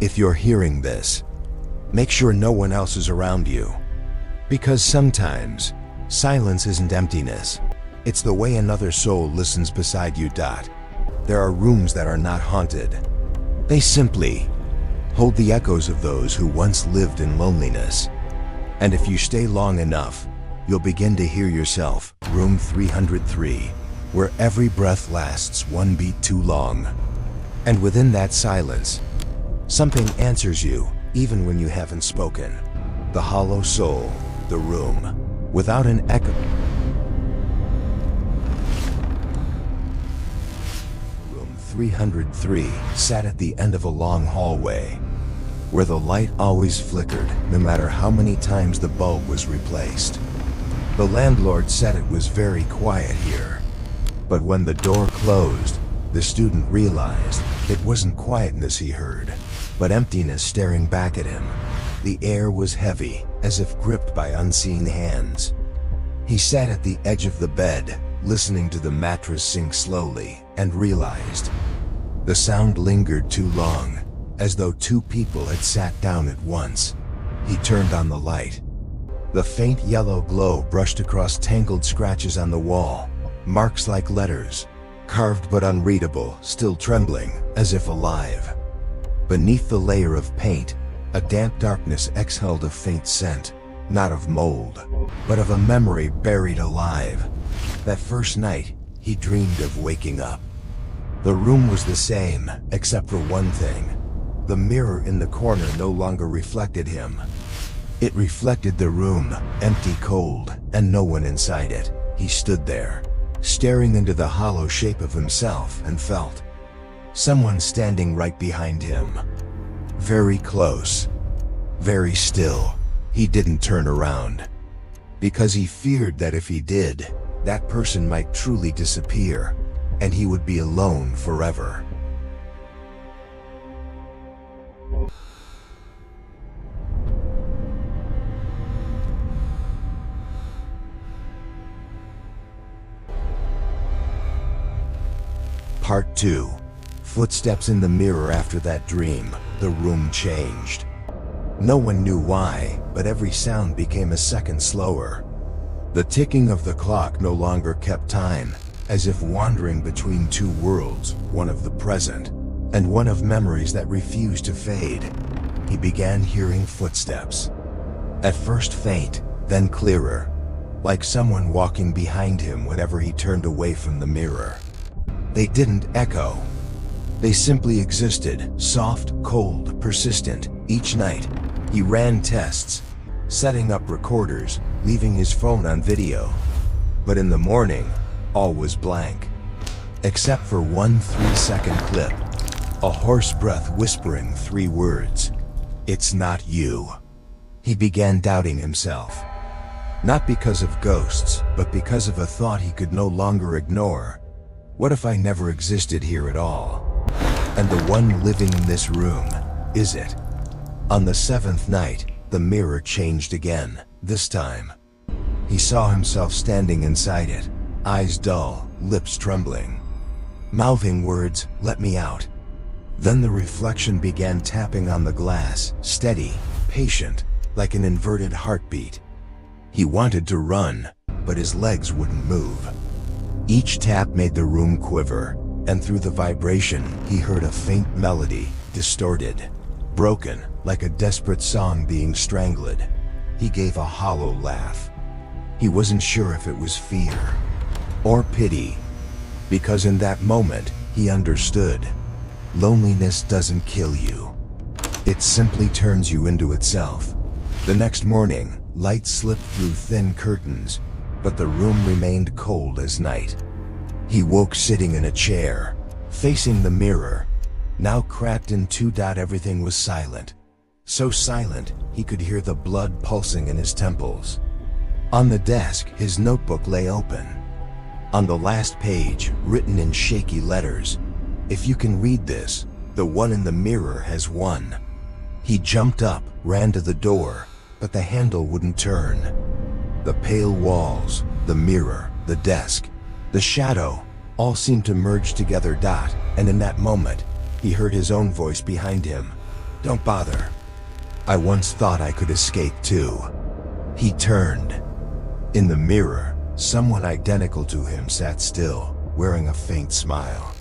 If you're hearing this, make sure no one else is around you. Because sometimes, silence isn't emptiness. It's the way another soul listens beside you. There are rooms that are not haunted. They simply hold the echoes of those who once lived in loneliness. And if you stay long enough, you'll begin to hear yourself. Room 303, where every breath lasts one beat too long. And within that silence, something answers you, even when you haven't spoken. The hollow soul, the room, without an echo. Room 303 sat at the end of a long hallway, where the light always flickered, no matter how many times the bulb was replaced. The landlord said it was very quiet here. But when the door closed, the student realized it wasn't quietness he heard, but emptiness staring back at him. The air was heavy, as if gripped by unseen hands. He sat at the edge of the bed, listening to the mattress sink slowly, and realized the sound lingered too long, as though two people had sat down at once. He turned on the light. The faint yellow glow brushed across tangled scratches on the wall, marks like letters, carved but unreadable, still trembling, as if alive. Beneath the layer of paint, a damp darkness exhaled a faint scent, not of mold, but of a memory buried alive. That first night, he dreamed of waking up. The room was the same, except for one thing. The mirror in the corner no longer reflected him. It reflected the room, empty, cold, and no one inside it. He stood there, staring into the hollow shape of himself, and felt someone standing right behind him. Very close, very still. He didn't turn around, because he feared that if he did, that person might truly disappear, and he would be alone forever. Part 2. Footsteps in the mirror. After that dream, the room changed. No one knew why, but every sound became a second slower. The ticking of the clock no longer kept time, as if wandering between two worlds, one of the present, and one of memories that refused to fade. He began hearing footsteps. At first faint, then clearer, like someone walking behind him whenever he turned away from the mirror. They didn't echo. They simply existed, soft, cold, persistent. Each night, he ran tests, setting up recorders, leaving his phone on video. But in the morning, all was blank. Except for one 3-second clip. A hoarse breath whispering 3 words. "It's not you." He began doubting himself. Not because of ghosts, but because of a thought he could no longer ignore. What if I never existed here at all? And the one living in this room, is it? On the 7th night, the mirror changed again. This time, he saw himself standing inside it, eyes dull, lips trembling, mouthing words, "Let me out." Then the reflection began tapping on the glass, steady, patient, like an inverted heartbeat. He wanted to run, but his legs wouldn't move. Each tap made the room quiver, and through the vibration, he heard a faint melody, distorted, broken, like a desperate song being strangled. He gave a hollow laugh. He wasn't sure if it was fear or pity, because in that moment, he understood. Loneliness doesn't kill you. It simply turns you into itself. The next morning, light slipped through thin curtains, but the room remained cold as night. He woke sitting in a chair, facing the mirror, now cracked in two. Everything was silent. So silent, he could hear the blood pulsing in his temples. On the desk, his notebook lay open. On the last page, written in shaky letters, "If you can read this, the one in the mirror has won." He jumped up, ran to the door, but the handle wouldn't turn. The pale walls, the mirror, the desk, the shadow, all seemed to merge together. And in that moment, he heard his own voice behind him. Don't bother. I once thought I could escape too. He turned. In the mirror, someone identical to him sat still, wearing a faint smile.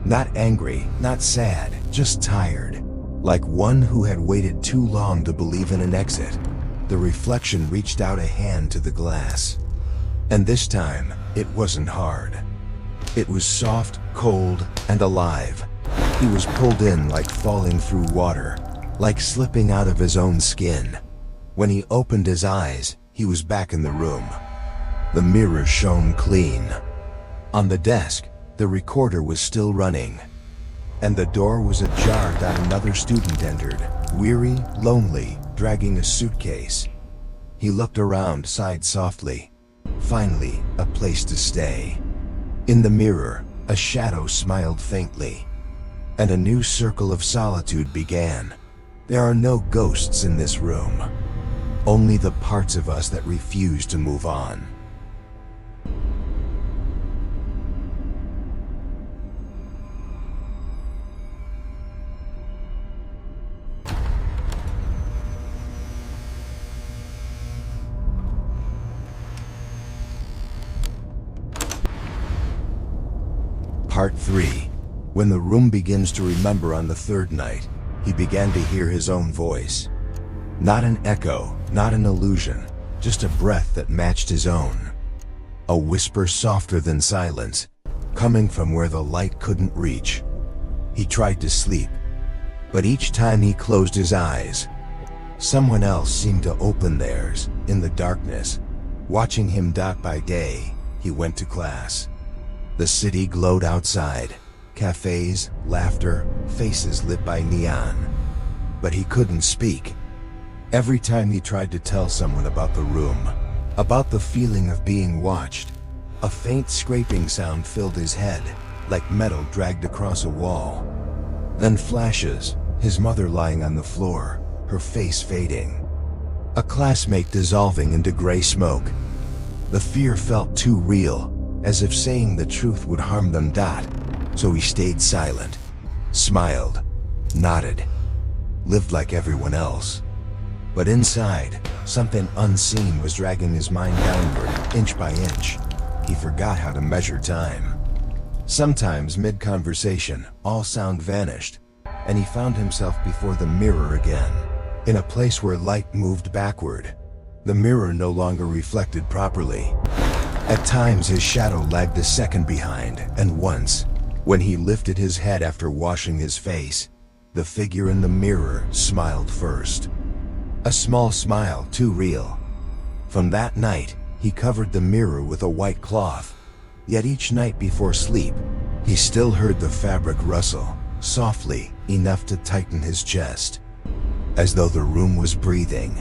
Not angry, not sad, just tired. Like one who had waited too long to believe in an exit. The reflection reached out a hand to the glass. And this time, it wasn't hard. It was soft, cold, and alive. He was pulled in like falling through water, like slipping out of his own skin. When he opened his eyes, he was back in the room. The mirror shone clean. On the desk, the recorder was still running. And the door was ajar. Another student entered, weary, lonely, dragging a suitcase. He looked around, sighed softly. Finally, a place to stay. In the mirror, a shadow smiled faintly. And a new circle of solitude began. There are no ghosts in this room. Only the parts of us that refuse to move on. Part 3. When the room begins to remember. On the third night, he began to hear his own voice. Not an echo, not an illusion, just a breath that matched his own. A whisper softer than silence, coming from where the light couldn't reach. He tried to sleep, but each time he closed his eyes, someone else seemed to open theirs in the darkness. Watching him by day, he went to class. The city glowed outside. Cafes, laughter, faces lit by neon. But he couldn't speak. Every time he tried to tell someone about the room, about the feeling of being watched, a faint scraping sound filled his head, like metal dragged across a wall. Then flashes, his mother lying on the floor, her face fading. A classmate dissolving into gray smoke. The fear felt too real, as if saying the truth would harm them. So he stayed silent, smiled, nodded, lived like everyone else. But inside, something unseen was dragging his mind downward, inch by inch. He forgot how to measure time. Sometimes mid-conversation, all sound vanished, and he found himself before the mirror again, in a place where light moved backward. The mirror no longer reflected properly. At times his shadow lagged a second behind, and once, when he lifted his head after washing his face, the figure in the mirror smiled first. A small smile, too real. From that night, he covered the mirror with a white cloth. Yet each night before sleep, he still heard the fabric rustle, softly, enough to tighten his chest. As though the room was breathing,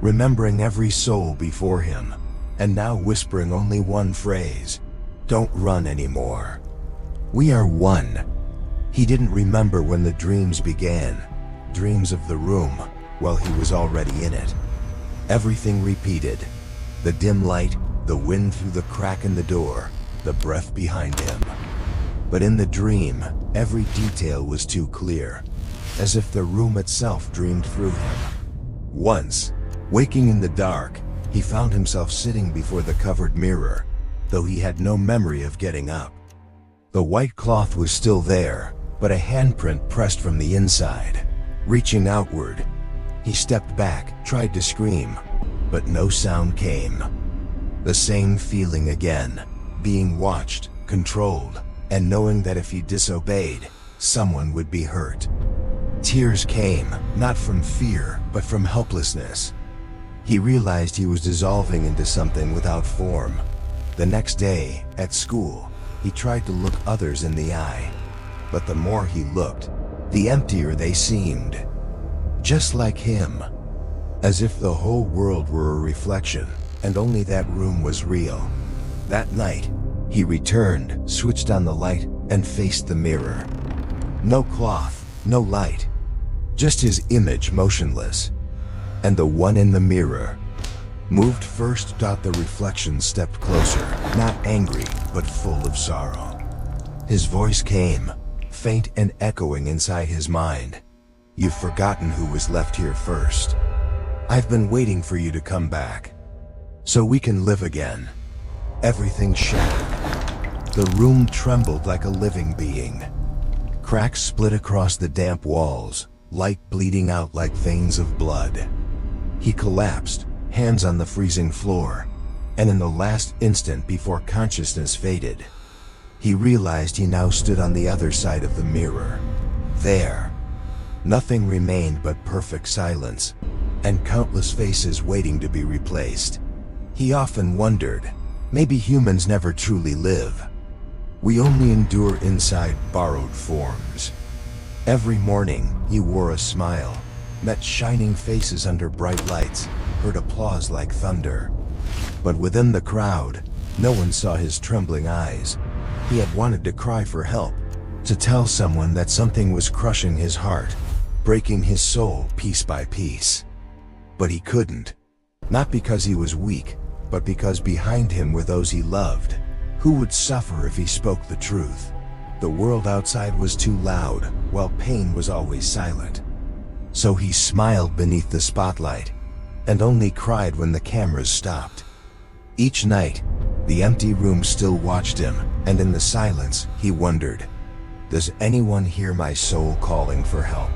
remembering every soul before him, and now whispering only one phrase: "Don't run anymore. We are one." He didn't remember when the dreams began, dreams of the room, while he was already in it. Everything repeated. The dim light, the wind through the crack in the door, the breath behind him. But in the dream, every detail was too clear, as if the room itself dreamed through him. Once, waking in the dark, he found himself sitting before the covered mirror, though he had no memory of getting up. The white cloth was still there, but a handprint pressed from the inside, reaching outward. He stepped back, tried to scream, but no sound came. The same feeling again, being watched, controlled, and knowing that if he disobeyed, someone would be hurt. Tears came, not from fear, but from helplessness. He realized he was dissolving into something without form. The next day, at school, he tried to look others in the eye, but the more he looked, the emptier they seemed. Just like him, as if the whole world were a reflection, and only that room was real. That night, he returned, switched on the light, and faced the mirror. No cloth, no light, just his image motionless. And the one in the mirror moved first. The reflection stepped closer, not angry, but full of sorrow. His voice came, faint and echoing inside his mind. You've forgotten who was left here first. I've been waiting for you to come back, so we can live again." Everything shattered. The room trembled like a living being. Cracks split across the damp walls, light bleeding out like veins of blood. He collapsed, hands on the freezing floor, and in the last instant before consciousness faded, he realized he now stood on the other side of the mirror. There, nothing remained but perfect silence, and countless faces waiting to be replaced. He often wondered, maybe humans never truly live. We only endure inside borrowed forms. Every morning, he wore a smile, met shining faces under bright lights, heard applause like thunder. But within the crowd, no one saw his trembling eyes. He had wanted to cry for help, to tell someone that something was crushing his heart, breaking his soul piece by piece. But he couldn't. Not because he was weak, but because behind him were those he loved. Who would suffer if he spoke the truth? The world outside was too loud, while pain was always silent. So he smiled beneath the spotlight, and only cried when the cameras stopped. Each night, the empty room still watched him, and in the silence, he wondered, does anyone hear my soul calling for help?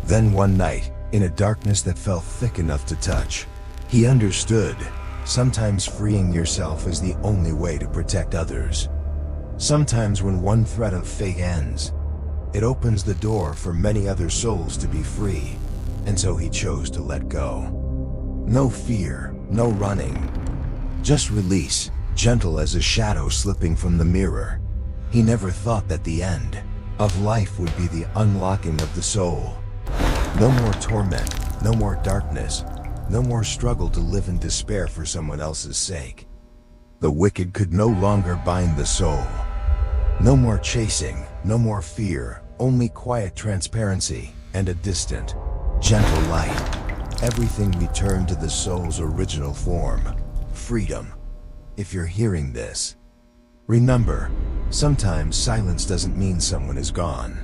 Then one night, in a darkness that felt thick enough to touch, he understood, sometimes freeing yourself is the only way to protect others. Sometimes when one thread of fate ends, it opens the door for many other souls to be free, and so he chose to let go. No fear, no running, just release, gentle as a shadow slipping from the mirror. He never thought that the end of life would be the unlocking of the soul. No more torment, no more darkness, no more struggle to live in despair for someone else's sake. The wicked could no longer bind the soul. No more chasing, no more fear, only quiet transparency and a distant, gentle light. Everything returned to the soul's original form, freedom. If you're hearing this, remember, sometimes silence doesn't mean someone is gone.